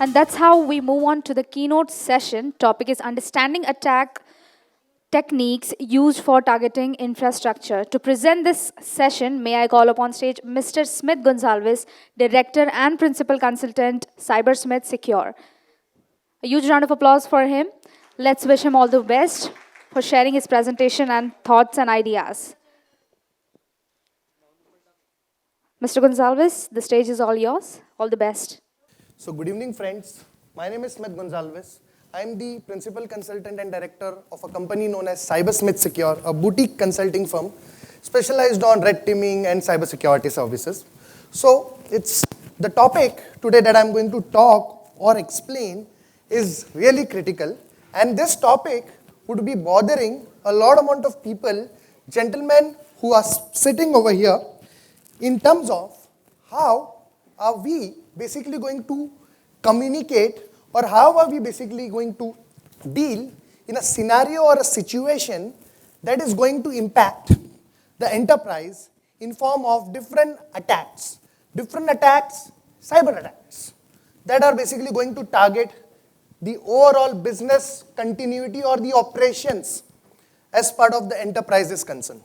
And that's how we move on to the keynote session. Topic is understanding attack techniques used for targeting infrastructure. To present this session, may I call upon stage Mr. Smith Gonzalez, Director and Principal Consultant, CyberSmith Secure. A huge round of applause for him. Let's wish him all the best for sharing his presentation and thoughts and ideas. Mr. Gonzalez, the stage is all yours. All the best. So good evening, friends. My name is Smith Gonzalez. I am the principal consultant and director of a company known as CyberSmith Secure, a boutique consulting firm specialized on red teaming and cybersecurity services. So it's the topic today that I'm going to talk or explain is really critical, and this topic would be bothering a lot amount of people, gentlemen who are sitting over here, in terms of how are we basically going to communicate, or how are we basically going to deal in a scenario or a situation that is going to impact the enterprise in form of different attacks, cyber attacks, that are basically going to target the overall business continuity or the operations as part of the enterprise is concerned.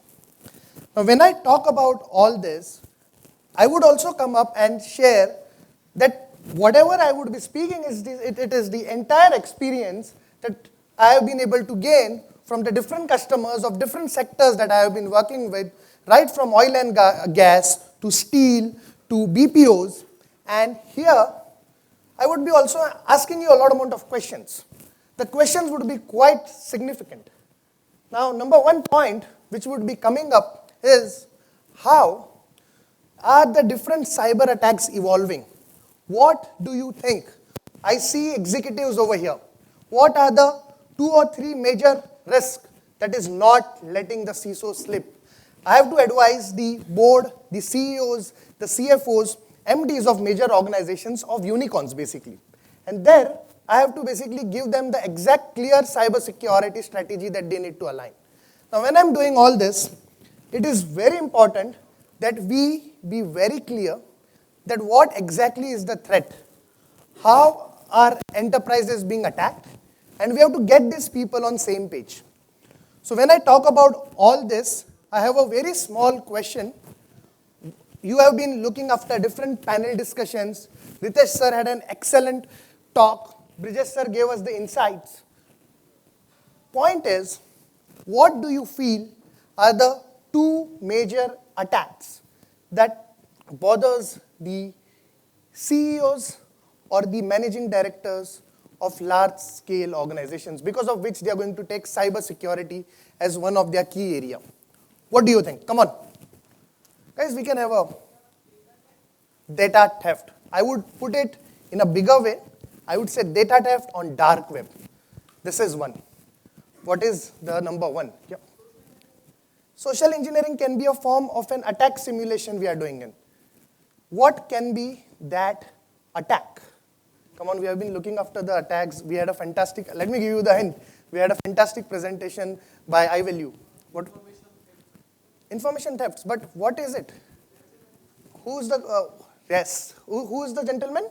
Now, when I talk about all this, I would also come up and share that whatever I would be speaking is it is the entire experience that I have been able to gain from the different customers of different sectors that I have been working with, right from oil and gas to steel to BPOs. And here, I would be also asking you a lot amount of questions. The questions would be quite significant. Now, number one point which would be coming up is how are the different cyber attacks evolving? What do you think? I see executives over here. What are the 2 or 3 major risks that is not letting the CISO slip? I have to advise the board, the CEOs, the CFOs, MDs of major organizations of unicorns basically. And there, I have to basically give them the exact clear cyber security strategy that they need to align. Now, when I'm doing all this, it is very important that we be very clear that what exactly is the threat, how are enterprises being attacked, and we have to get these people on same page. So when I talk about all this, I have a very small question. You have been looking after different panel discussions. Ritesh sir had an excellent talk. Brijesh sir gave us the insights. Point is, what do you feel are the 2 major attacks that bothers the CEOs or the managing directors of large-scale organizations, because of which they are going to take cyber security as one of their key area? What do you think? Come on. Guys, we can have a data theft. I would put it in a bigger way. I would say data theft on dark web. This is one. What is the number 1? Yep. Social engineering can be a form of an attack simulation we are doing in. What can be that attack? Come on, we have been looking after the attacks. We had a fantastic, let me give you the hint. We had a fantastic presentation by iValue. What? Information thefts, but what is it? Who's the, yes, who is the gentleman?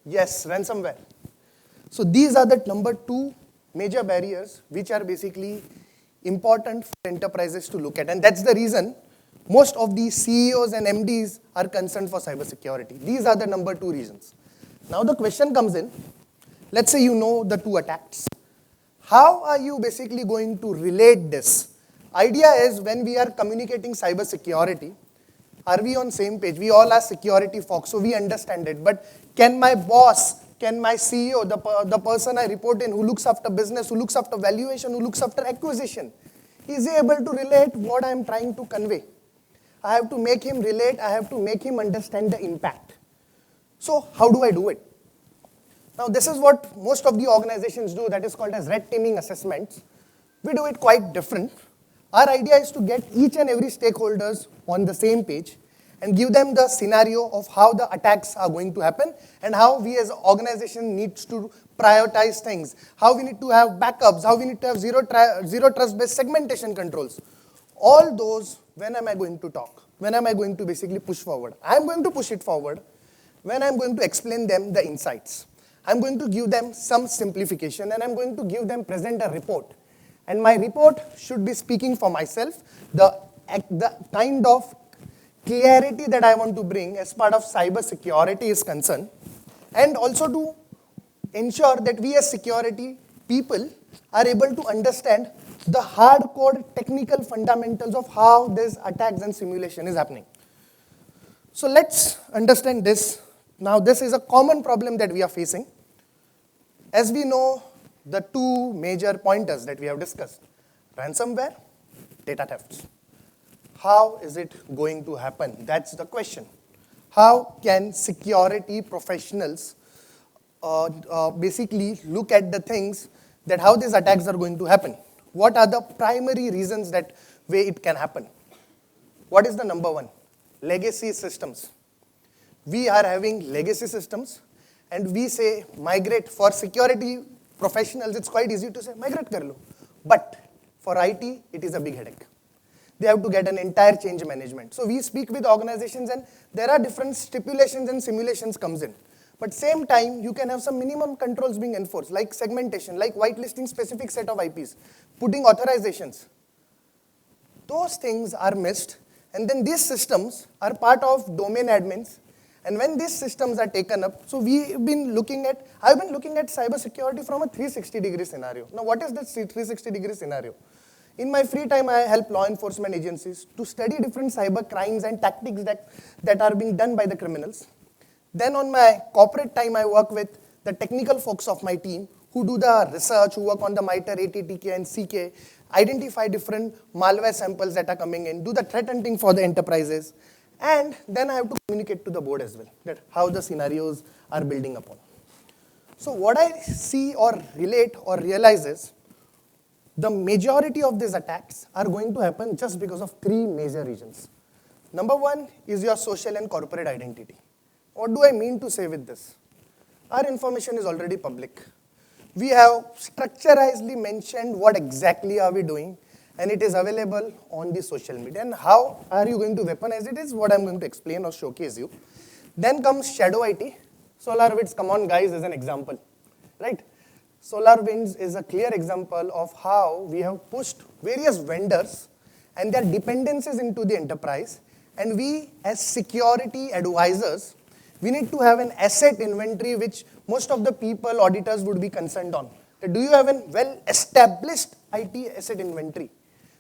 Yes, ransomware. So these are the number 2 major barriers which are basically important for enterprises to look at. And that's the reason most of the CEOs and MDs are concerned for cybersecurity. These are the number 2 reasons. Now the question comes in, let's say you know the 2 attacks. How are you basically going to relate this? Idea is when we are communicating cybersecurity, are we on same page? We all are security folks, so we understand it. But can my boss, can my CEO, the person I report in who looks after business, who looks after valuation, who looks after acquisition, is he able to relate what I am trying to convey? I have to make him relate, I have to make him understand the impact. So how do I do it? Now this is what most of the organizations do, that is called as red teaming assessments. We do it quite different. Our idea is to get each and every stakeholders on the same page and give them the scenario of how the attacks are going to happen and how we as an organization needs to prioritize things, how we need to have backups, how we need to have zero trust-based segmentation controls. All those, when am I going to talk? When am I going to basically push forward? I am going to push it forward when I'm going to explain them the insights. I'm going to give them some simplification and I'm going to give them present a report. And my report should be speaking for myself, the kind of clarity that I want to bring as part of cyber security is concerned, and also to ensure that we as security people are able to understand the hardcore technical fundamentals of how this attacks and simulation is happening. So let's understand this. Now this is a common problem that we are facing. As we know, the two major pointers that we have discussed, ransomware, data thefts. How is it going to happen? That's the question. How can security professionals basically look at the things that how these attacks are going to happen? What are the primary reasons that way it can happen? What is the number one? Legacy systems. We are having legacy systems and we say migrate. For security professionals, it's quite easy to say migrate kar lo. But for IT, it is a big headache. They have to get an entire change management. So we speak with organizations and there are different stipulations and simulations comes in. But same time, you can have some minimum controls being enforced, like segmentation, like whitelisting specific set of IPs, putting authorizations. Those things are missed, and then these systems are part of domain admins. And when these systems are taken up, so I've been looking at cybersecurity from a 360-degree scenario. Now, what is this 360-degree scenario? In my free time, I help law enforcement agencies to study different cyber crimes and tactics that are being done by the criminals. Then on my corporate time, I work with the technical folks of my team who do the research, who work on the MITRE, ATTK, and CK, identify different malware samples that are coming in, do the threat hunting for the enterprises, and then I have to communicate to the board as well, that how the scenarios are building upon. So what I see or relate or realize is, the majority of these attacks are going to happen just because of three major reasons. Number one is your social and corporate identity. What do I mean to say with this? Our information is already public. We have structurally mentioned what exactly are we doing, and it is available on the social media. And how are you going to weaponize it is what I'm going to explain or showcase you. Then comes shadow IT. SolarWinds, come on guys, is an example, right? SolarWinds is a clear example of how we have pushed various vendors and their dependencies into the enterprise, and we as security advisors, we need to have an asset inventory which most of the people, auditors would be concerned on. Do you have a well-established IT asset inventory,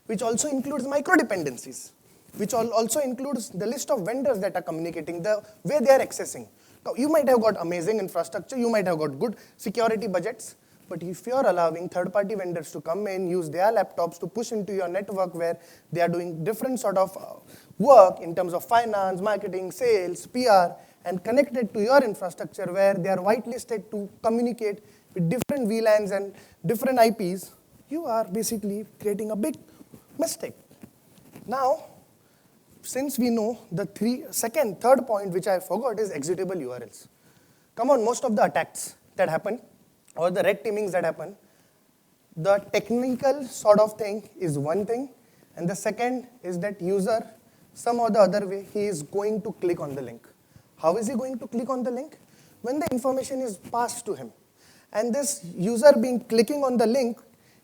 which also includes micro-dependencies, which also includes the list of vendors that are communicating, the way they are accessing. Now, you might have got amazing infrastructure, you might have got good security budgets, but if you are allowing third-party vendors to come in, use their laptops to push into your network where they are doing different sort of work in terms of finance, marketing, sales, PR, and connected to your infrastructure where they are whitelisted to communicate with different VLANs and different IPs, you are basically creating a big mistake. Now, since we know the third point which I forgot is executable URLs. Come on, most of the attacks that happen or the red teamings that happen, the technical sort of thing is one thing, and the second is that user, some or the other way, he is going to click on the link. How is he going to click on the link? When the information is passed to him. And this user being clicking on the link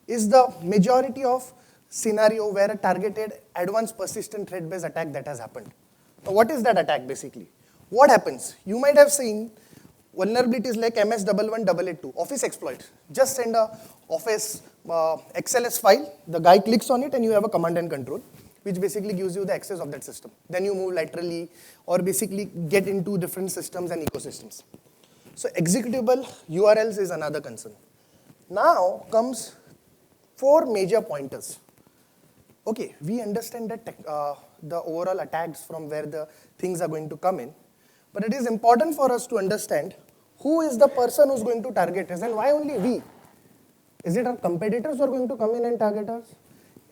is the majority of scenario where a targeted advanced persistent threat-based attack that has happened. Now, what is that attack basically? What happens? You might have seen vulnerabilities like MS11882, Office exploit. Just send a Office XLS file, the guy clicks on it and you have a command and control, which basically gives you the access of that system. Then you move laterally or basically get into different systems and ecosystems. So executable URLs is another concern. Now comes 4 major pointers. Okay, we understand that the overall attacks from where the things are going to come in, but it is important for us to understand who is the person who's going to target us and why only we. Is it our competitors who are going to come in and target us?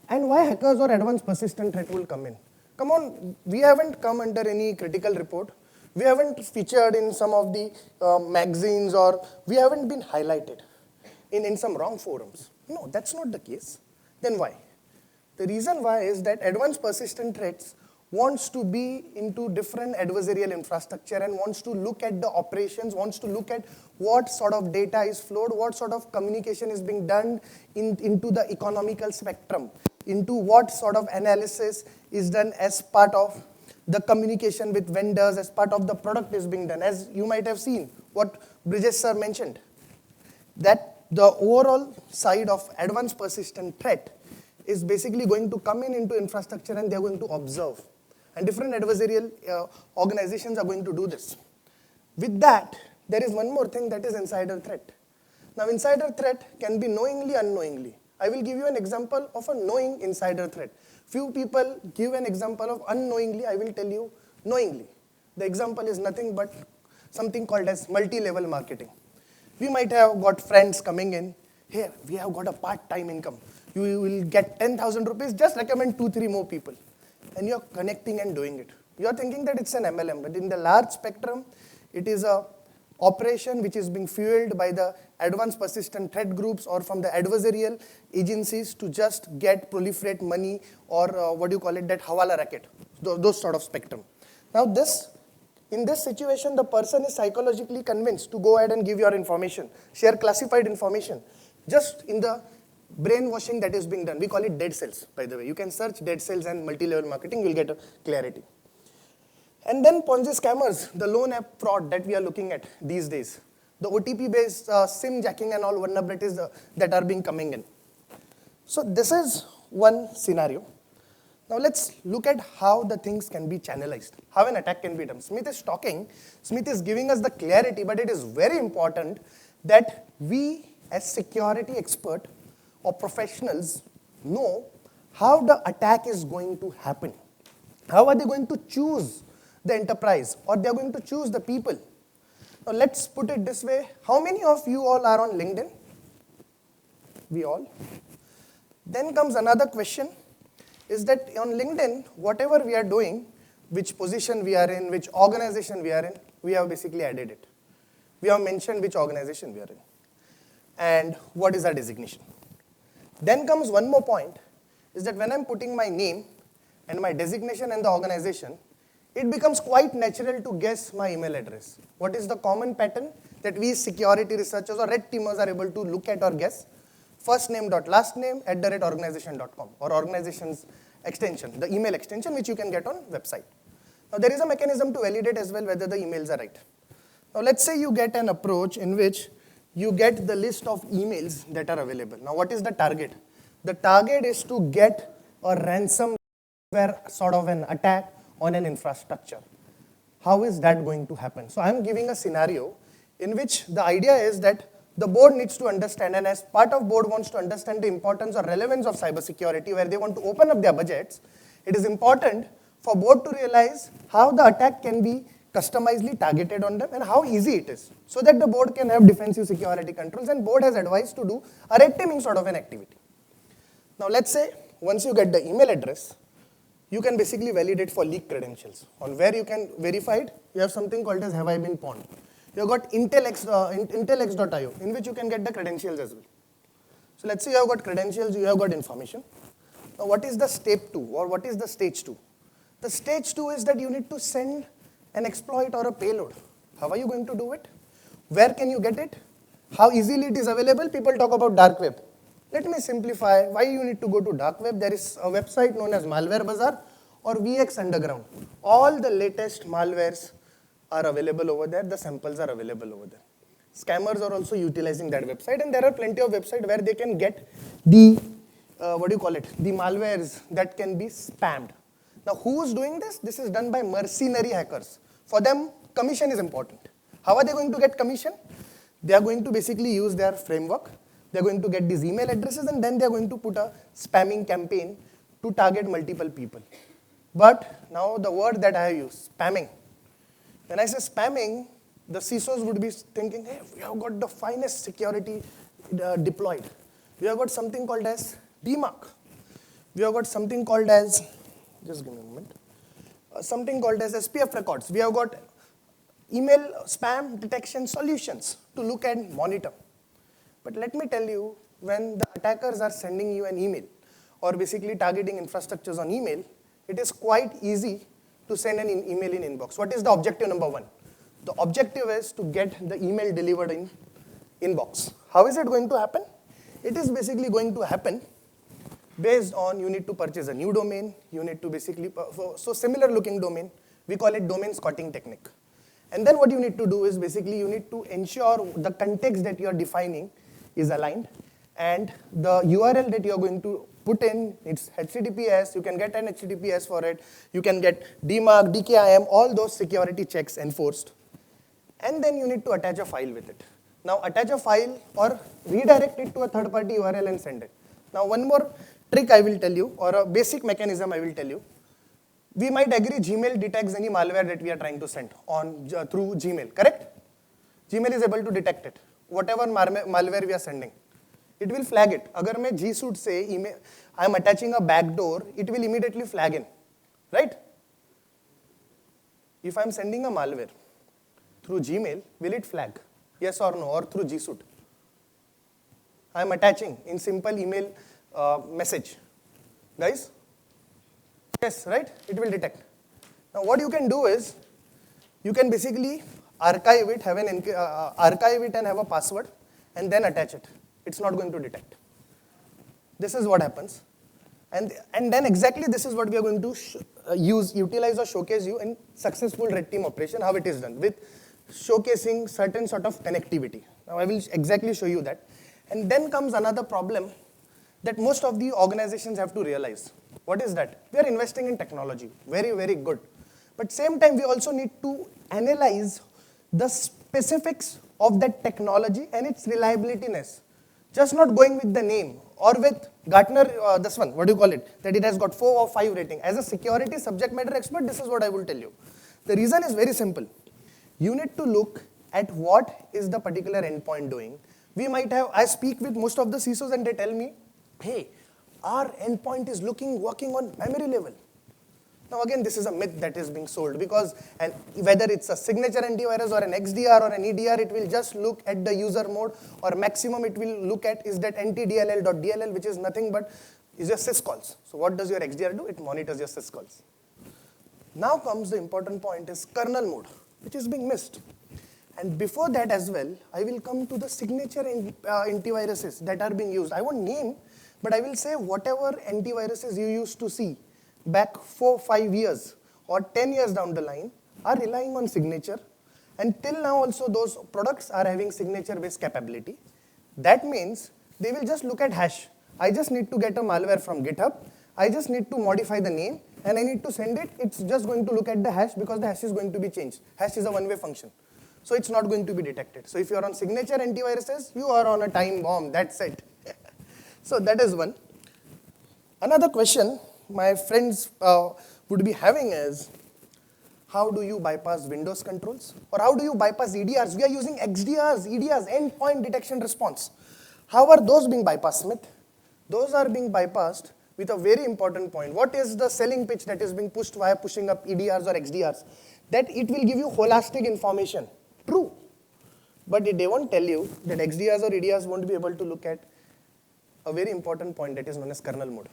And why hackers or advanced persistent threat will come in? Come on, we haven't come under any critical report. We haven't featured in some of the magazines or we haven't been highlighted in some wrong forums. No, that's not the case. Then why? The reason why is that advanced persistent threats wants to be into different adversarial infrastructure and wants to look at the operations, wants to look at what sort of data is flowed, what sort of communication is being done into the economical spectrum, into what sort of analysis is done as part of the communication with vendors, as part of the product is being done. As you might have seen, what Bridges sir mentioned, that the overall side of advanced persistent threat is basically going to come into infrastructure and they're going to observe. And different adversarial organizations are going to do this. With that, there is one more thing, that is insider threat. Now, insider threat can be knowingly, unknowingly. I will give you an example of a knowing insider threat. Few people give an example of unknowingly, I will tell you knowingly. The example is nothing but something called as multi-level marketing. We might have got friends coming in, here, we have got a part-time income. You will get 10,000 rupees, just recommend 2-3 more people. And you're connecting and doing it. You're thinking that it's an MLM, but in the large spectrum, it is a operation which is being fueled by the advanced persistent threat groups or from the adversarial agencies to just get proliferate money or that hawala racket, those sort of spectrum. Now in this situation, the person is psychologically convinced to go ahead and give your information, share classified information, just in the brainwashing that is being done. We call it dead cells, by the way. You can search dead cells and multi-level marketing, you'll get a clarity. And then Ponzi scammers, the loan app fraud that we are looking at these days. The OTP-based SIM jacking and all vulnerabilities that are being coming in. So this is one scenario. Now let's look at how the things can be channelized, how an attack can be done. Smith is talking, Smith is giving us the clarity, but it is very important that we as security expert or professionals know how the attack is going to happen. How are they going to choose the enterprise, or they are going to choose the people? Now let's put it this way. How many of you all are on LinkedIn? We all. Then comes another question, is that on LinkedIn, whatever we are doing, which position we are in, which organization we are in, we have basically added it. We have mentioned which organization we are in and what is our designation. Then comes one more point, is that when I'm putting my name and my designation and the organization, it becomes quite natural to guess my email address. What is the common pattern that we security researchers or red teamers are able to look at or guess? First name dot last name @organization.com or organization's extension, the email extension which you can get on website. Now there is a mechanism to validate as well whether the emails are right. Now let's say you get an approach in which you get the list of emails that are available. Now what is the target? The target is to get a ransomware sort of an attack on an infrastructure. How is that going to happen? So I'm giving a scenario in which the idea is that the board needs to understand, and as part of board wants to understand the importance or relevance of cybersecurity where they want to open up their budgets, it is important for board to realize how the attack can be customizedly targeted on them and how easy it is, so that the board can have defensive security controls, and board has advised to do a red teaming sort of an activity. Now let's say once you get the email address, you can basically validate for leak credentials. On where you can verify it, you have something called as have I been pawned. You have got intelx.io in which you can get the credentials as well. So let's say you have got credentials, you have got information. Now what is the step 2 or what is the stage 2? The stage 2 is that you need to send an exploit or a payload. How are you going to do it? Where can you get it? How easily it is available? People talk about dark web. Let me simplify why you need to go to dark web. There is a website known as Malware Bazaar or VX Underground. All the latest malwares are available over there. The samples are available over there. Scammers are also utilizing that website, and there are plenty of websites where they can get the, the malwares that can be spammed. Now who is doing this? This is done by mercenary hackers. For them, commission is important. How are they going to get commission? They are going to basically use their framework. They are going to get these email addresses, and then they are going to put a spamming campaign to target multiple people. But now the word that I have used, spamming. When I say spamming, the CISOs would be thinking, hey, we have got the finest security deployed. We have got something called as DMARC. We have got something called as, just give me a moment, something called as SPF records. We have got email spam detection solutions to look and monitor. But let me tell you, when the attackers are sending you an email or basically targeting infrastructures on email, it is quite easy to send an email in inbox. What is the objective number one? The objective is to get the email delivered in inbox. How is it going to happen? It is basically going to happen based on you need to purchase a new domain, you need to basically, so similar looking domain, we call it domain squatting technique. And then what you need to do is basically you need to ensure the context that you are defining is aligned, and the URL that you are going to put in, it's HTTPS, you can get an HTTPS for it, you can get DMARC, DKIM, all those security checks enforced. And then you need to attach a file with it. Now attach a file or redirect it to a third-party URL and send it. Now one more trick I will tell you, or a basic mechanism I will tell you. We might agree Gmail detects any malware that we are trying to send through Gmail, correct? Gmail is able to detect it. Whatever malware we are sending, it will flag it. Agar मैं G Suite say email, I am attaching a backdoor, it will immediately flag in, right? If I am sending a malware through Gmail, will it flag? Yes or no? Or through G Suite? I am attaching in simple email message. Guys? Yes, right? It will detect. Now what you can do is, you can basically archive it, archive it and have a password, and then attach it. It's not going to detect. This is what happens. And then exactly this is what we are going to utilize or showcase you in successful red team operation, how it is done, with showcasing certain sort of connectivity. Now I will exactly show you that. And then comes another problem that most of the organizations have to realize. What is that? We are investing in technology, very, very good. But same time, we also need to analyze the specifics of that technology and its reliabilityness. Just not going with the name or with Gartner, this one, what do you call it? That it has got 4 or 5 rating. As a security subject matter expert, this is what I will tell you. The reason is very simple. You need to look at what is the particular endpoint doing. We might have, I speak with most of the CISOs and they tell me, hey, our endpoint is working on memory level. Now again, this is a myth that is being sold, because whether it's a signature antivirus or an XDR or an EDR, it will just look at the user mode, or maximum it will look at is that ntdll.dll, which is nothing but is your syscalls. So what does your XDR do? It monitors your syscalls. Now comes the important point, is kernel mode, which is being missed. And before that as well, I will come to the signature antiviruses that are being used. I won't name, but I will say whatever antiviruses you used to see back 4, 5 years or 10 years down the line are relying on signature. And till now also those products are having signature-based capability. That means they will just look at hash. I just need to get a malware from GitHub. I just need to modify the name and I need to send it. It's just going to look at the hash because the hash is going to be changed. Hash is a one-way function. So it's not going to be detected. So if you're on signature antiviruses, you are on a time bomb. That's it. So that is one. Another question my friends would be having is, how do you bypass Windows controls? Or how do you bypass EDRs? We are using XDRs, EDRs, endpoint detection response. How are those being bypassed, Smith? Those are being bypassed with a very important point. What is the selling pitch that is being pushed via pushing up EDRs or XDRs? That it will give you holistic information. True. But they won't tell you that XDRs or EDRs won't be able to look at a very important point that is known as kernel mode.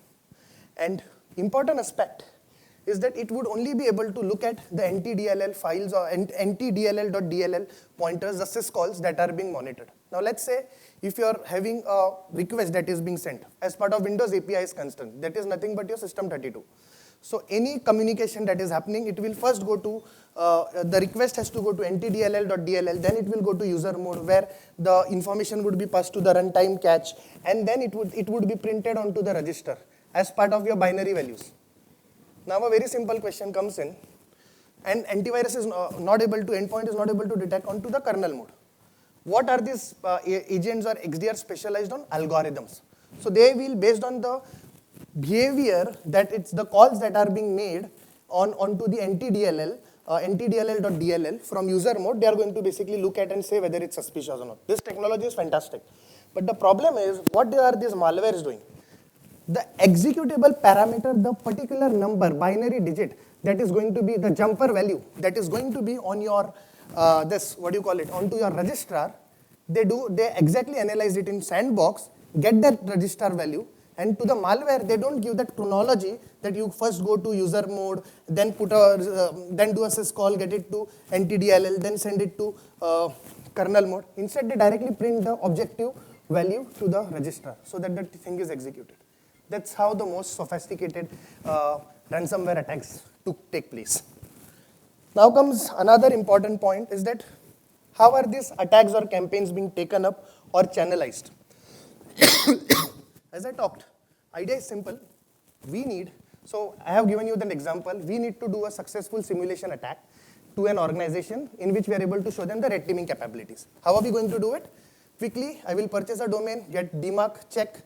And important aspect is that it would only be able to look at the ntdll files or ntdll.dll pointers, the syscalls that are being monitored. Now let's say if you are having a request that is being sent as part of Windows API is concerned, that is nothing but your system32. So any communication that is happening, it will first go to, the request has to go to ntdll.dll, then it will go to user mode where the information would be passed to the runtime cache, and then it would be printed onto the register as part of your binary values. Now a very simple question comes in, and antivirus is not able to, endpoint is not able to detect onto the kernel mode. What are these agents or XDR specialized on? Algorithms. So they will, based on the behavior, that it's the calls that are being made onto the ntdll, ntdll.dll from user mode, they are going to basically look at and say whether it's suspicious or not. This technology is fantastic. But the problem is, what are these malwares doing? The executable parameter, the particular number, binary digit, that is going to be the jumper value, that is going to be on your, onto your registrar, they exactly analyze it in sandbox, get that register value, And to the malware, they don't give that chronology that you first go to user mode, then then do a syscall, get it to NTDLL, then send it to kernel mode. Instead, they directly print the objective value to the registrar so that the thing is executed. That's how the most sophisticated ransomware attacks take place. Now comes another important point is that how are these attacks or campaigns being taken up or channelized? As I talked, idea is simple. So I have given you an example. We need to do a successful simulation attack to an organization in which we are able to show them the red teaming capabilities. How are we going to do it? Quickly, I will purchase a domain, get DMARC, check,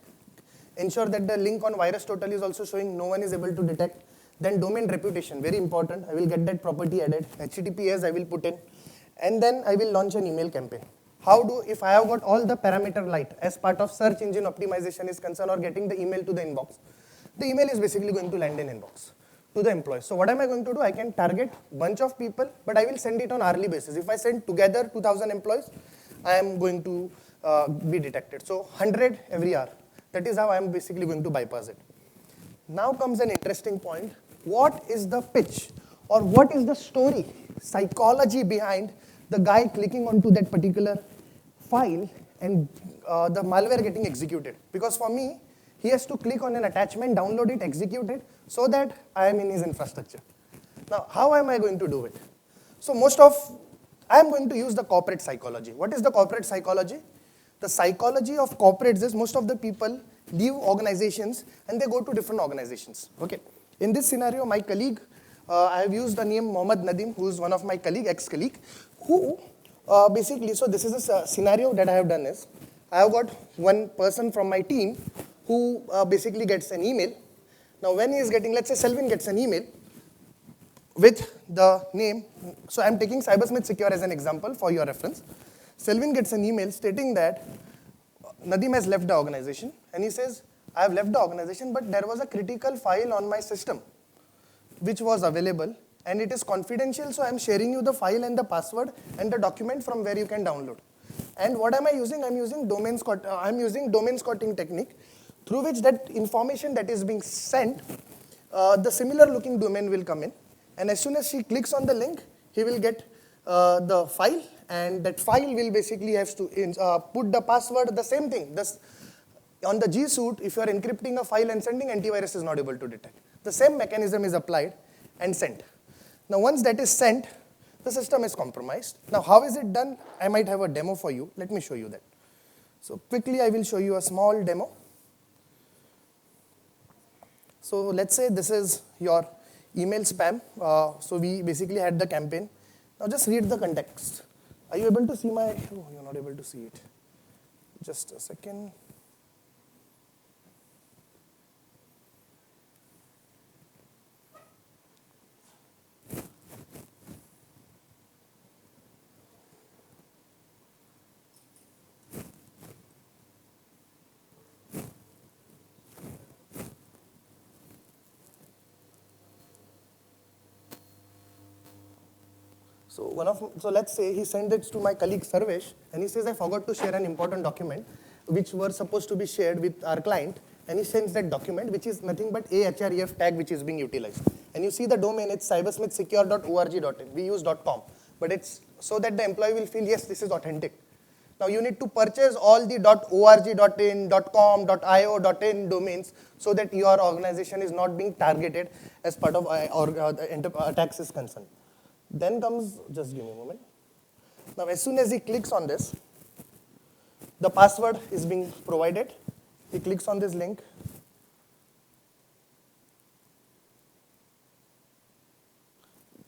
ensure that the link on VirusTotal is also showing no one is able to detect. Then domain reputation, very important. I will get that property added. HTTPS I will put in. And then I will launch an email campaign. If I have got all the parameter light as part of search engine optimization is concerned or getting the email to the inbox, the email is basically going to land in inbox to the employee. So what am I going to do? I can target bunch of people, but I will send it on hourly basis. If I send together 2,000 employees, I am going to be detected. So 100 every hour. That is how I am basically going to bypass it. Now comes an interesting point. What is the pitch or what is the story, psychology behind the guy clicking onto that particular file and the malware getting executed? Because for me, he has to click on an attachment, download it, execute it, so that I am in his infrastructure. Now, how am I going to do it? So I am going to use the corporate psychology. What is the corporate psychology? The psychology of corporates is most of the people leave organizations and they go to different organizations. Okay. In this scenario, my colleague, I have used the name Mohammad Nadim, who is one of my ex-colleague, who basically, so this is a scenario that I have done is, I have got one person from my team who basically gets an email. Now when he is getting, let's say Selvin gets an email with the name, so I'm taking Cybersmith Secure as an example for your reference. Selvin gets an email stating that Nadim has left the organization, and he says, I have left the organization, but there was a critical file on my system which was available, and it is confidential, so I'm sharing you the file and the password and the document from where you can download. And what am I using? I'm using domain squatting technique, through which that information that is being sent, the similar looking domain will come in, and as soon as she clicks on the link, he will get the file, and that file will basically have to put the password, the same thing. On the G Suite, if you are encrypting a file and sending, antivirus is not able to detect. The same mechanism is applied and sent. Now once that is sent, the system is compromised. Now how is it done? I might have a demo for you. Let me show you that. So quickly I will show you a small demo. So let's say this is your email spam. So we basically had the campaign. Now just read the context. Are you able to see my, oh, you're not able to see it. Just a second. So let's say he sent it to my colleague Sarvesh, and he says, I forgot to share an important document which were supposed to be shared with our client, and he sends that document, which is nothing but a href tag which is being utilized. And you see the domain, it's cybersmithsecure.org.in. We use .com, but it's so that the employee will feel, yes, this is authentic. Now you need to purchase all the .org.in, .com, .io, .in domains so that your organization is not being targeted as part of attacks is concerned. Then comes, just give me a moment. Now as soon as he clicks on this, the password is being provided. He clicks on this link.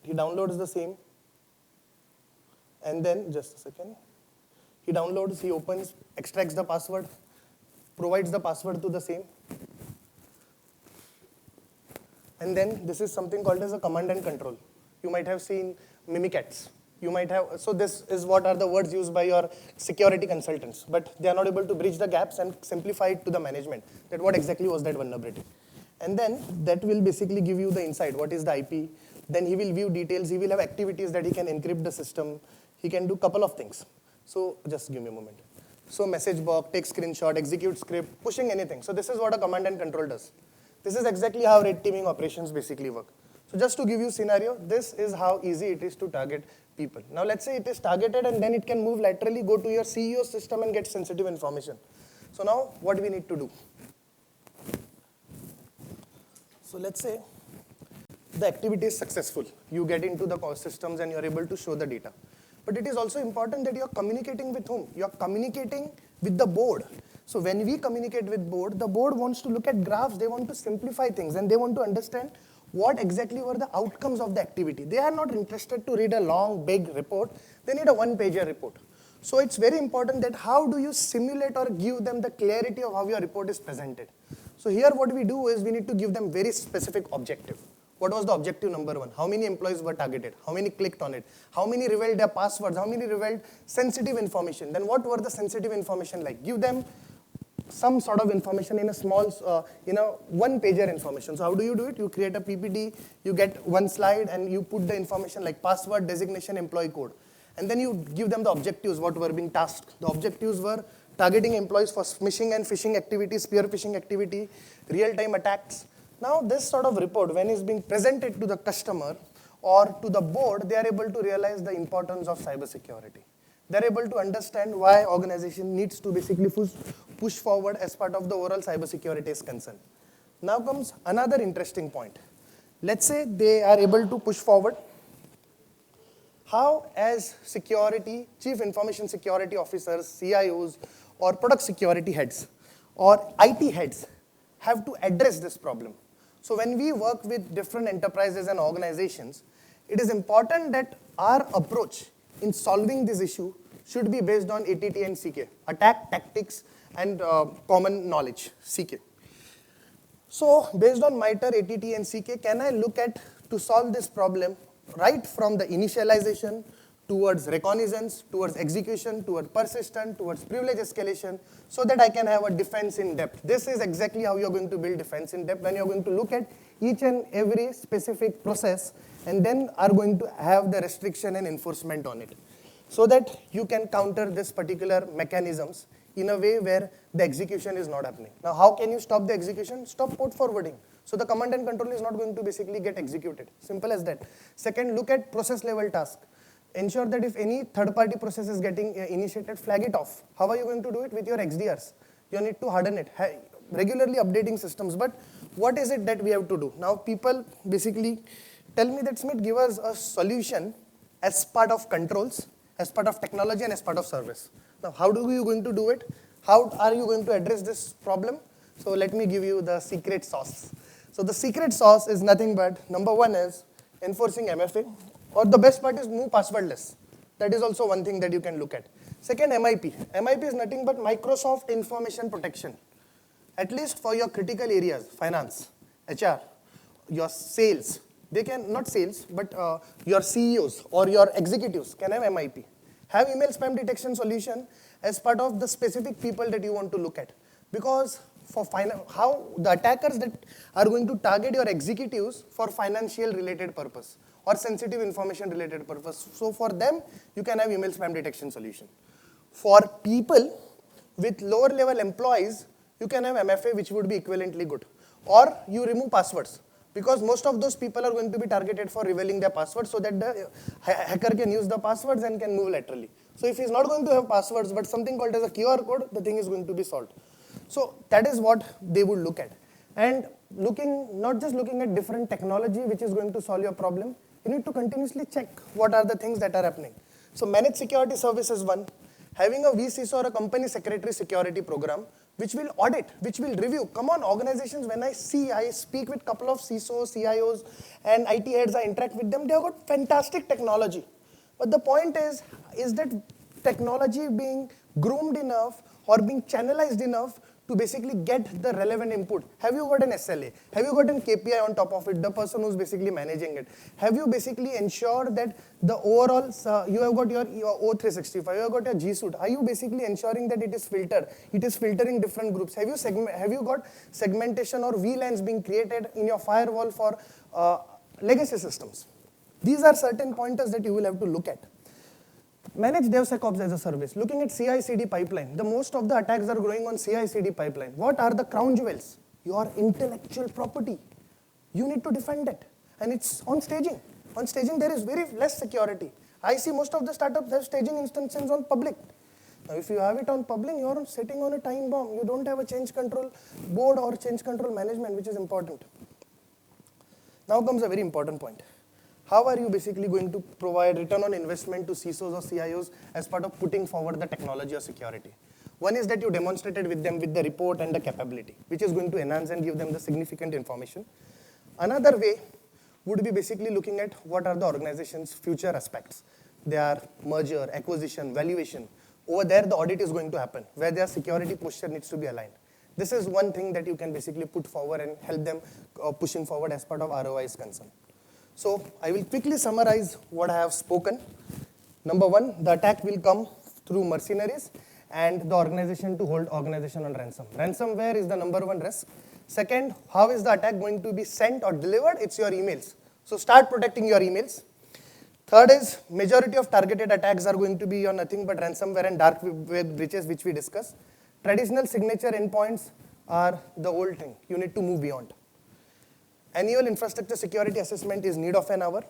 He downloads the same. And then, just a second. He downloads, he opens, extracts the password, provides the password to the same. And then this is something called as a command and control. You might have seen Mimikatz. You might have, so this is what are the words used by your security consultants, but they are not able to bridge the gaps and simplify it to the management, that what exactly was that vulnerability. And then that will basically give you the insight, what is the IP, then he will view details, he will have activities that he can encrypt the system, he can do couple of things. So just give me a moment. So message box, take screenshot, execute script, pushing anything. So this is what a command and control does. This is exactly how red teaming operations basically work. So just to give you a scenario, this is how easy it is to target people. Now let's say it is targeted and then it can move laterally, go to your CEO system and get sensitive information. So now what we need to do? So let's say the activity is successful. You get into the systems and you're able to show the data. But it is also important that you're communicating with whom? You're communicating with the board. So when we communicate with board, the board wants to look at graphs, they want to simplify things and they want to understand what exactly were the outcomes of the activity. They are not interested to read a long, big report. They need a one-pager report. So it's very important that how do you simulate or give them the clarity of how your report is presented. So here what we do is we need to give them very specific objective. What was the objective number one? How many employees were targeted? How many clicked on it? How many revealed their passwords? How many revealed sensitive information? Then what were the sensitive information like? Give them some sort of information in a small, one-pager information. So how do it? You create a PPT, you get one slide, and you put the information like password, designation, employee code. And then you give them the objectives, what were being tasked. The objectives were targeting employees for smishing and phishing activity, spear phishing activity, real-time attacks. Now this sort of report, when it's being presented to the customer or to the board, they are able to realize the importance of cybersecurity. They're able to understand why organization needs to basically push forward as part of the overall cybersecurity is concerned. Now comes another interesting point. Let's say they are able to push forward. How as security, chief information security officers, CIOs, or product security heads, or IT heads have to address this problem. So when we work with different enterprises and organizations, it is important that our approach in solving this issue should be based on ATT and CK, attack, tactics, and common knowledge, CK. So based on MITRE, ATT, and CK, can I look at to solve this problem right from the initialization towards reconnaissance, towards execution, towards persistent, towards privilege escalation, so that I can have a defense in depth. This is exactly how you're going to build defense in depth, when you're going to look at each and every specific process and then are going to have the restriction and enforcement on it, so that you can counter this particular mechanisms in a way where the execution is not happening. Now, how can you stop the execution? Stop port forwarding. So the command and control is not going to basically get executed. Simple as that. Second, look at process level task. Ensure that if any third-party process is getting initiated, flag it off. How are you going to do it? With your XDRs. You need to harden it. Regularly updating systems. But what is it that we have to do? Now people basically tell me that, Smith, give us a solution as part of controls, as part of technology, and as part of service. Now how are you going to do it? How are you going to address this problem? So let me give you the secret sauce. So the secret sauce is nothing but, number one is enforcing MFA, or the best part is move passwordless. That is also one thing that you can look at. Second, MIP. MIP is nothing but Microsoft Information Protection. At least for your critical areas, finance, HR, your sales, they can, not sales, but your CEOs or your executives can have MIP. Have email spam detection solution as part of the specific people that you want to look at. Because for how the attackers that are going to target your executives for financial related purpose or sensitive information related purpose. So for them, you can have email spam detection solution. For people with lower level employees, you can have MFA, which would be equivalently good. Or you remove passwords, because most of those people are going to be targeted for revealing their passwords, so that the hacker can use the passwords and can move laterally. So if he's not going to have passwords, but something called as a QR code, the thing is going to be solved. So that is what they would look at. And not just looking at different technology which is going to solve your problem, you need to continuously check what are the things that are happening. So managed security service is one. Having a vCISO or a company secretary security program, which will audit, which will review. Come on, organizations, when I speak with a couple of CISOs, CIOs, and IT heads, I interact with them, they have got fantastic technology. But the point is that technology being groomed enough or being channelized enough to basically get the relevant input? Have you got an SLA? Have you got an KPI on top of it, the person who's basically managing it? Have you basically ensured that the overall, you have got your O365, you have got your G Suite. Are you basically ensuring that it is filtered? It is filtering different groups. Have you got segmentation or VLANs being created in your firewall for legacy systems? These are certain pointers that you will have to look at. Manage DevSecOps as a service. Looking at CI/CD pipeline, the most of the attacks are growing on CI/CD pipeline. What are the crown jewels? Your intellectual property. You need to defend it, and it's on staging. On staging, there is very less security. I see most of the startups have staging instances on public. Now, if you have it on public, you're sitting on a time bomb. You don't have a change control board or change control management, which is important. Now comes a very important point. How are you basically going to provide return on investment to CISOs or CIOs as part of putting forward the technology or security? One is that you demonstrated with them with the report and the capability, which is going to enhance and give them the significant information. Another way would be basically looking at what are the organization's future aspects. They are merger, acquisition, valuation. Over there, the audit is going to happen, where their security posture needs to be aligned. This is one thing that you can basically put forward and help them pushing forward as part of ROI is concerned. So I will quickly summarize what I have spoken. Number one, the attack will come through mercenaries and the organization to hold organization on ransom. Ransomware is the number one risk. Second, how is the attack going to be sent or delivered? It's your emails. So start protecting your emails. Third is, majority of targeted attacks are going to be on nothing but ransomware and dark web breaches, which we discussed. Traditional signature endpoints are the old thing. You need to move beyond. Annual infrastructure security assessment is need of an hour.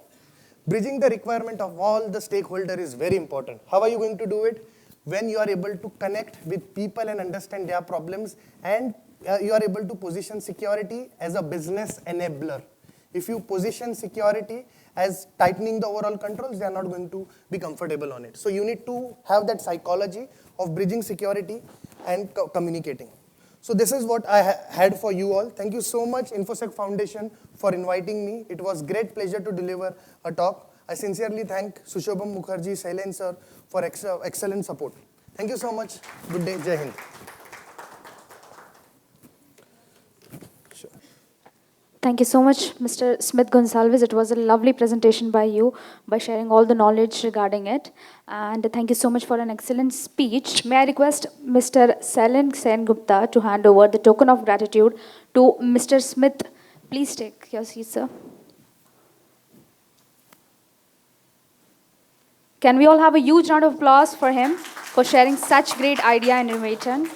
Bridging the requirement of all the stakeholders is very important. How are you going to do it? When you are able to connect with people and understand their problems, and you are able to position security as a business enabler. If you position security as tightening the overall controls, they are not going to be comfortable on it. So you need to have that psychology of bridging security and communicating. So this is what I had for you all. Thank you so much, InfoSec Foundation, for inviting me. It was great pleasure to deliver a talk. I sincerely thank Sushobham Mukherjee, Shailen sir, for excellent support. Thank you so much. Good day. Jai Hind. Thank you so much, Mr. Smith Gonsalves. It was a lovely presentation by you, by sharing all the knowledge regarding it. And thank you so much for an excellent speech. May I request Mr. Sailen Sen Gupta to hand over the token of gratitude to Mr. Smith. Please take your seat, sir. Can we all have a huge round of applause for him for sharing such great idea and innovation?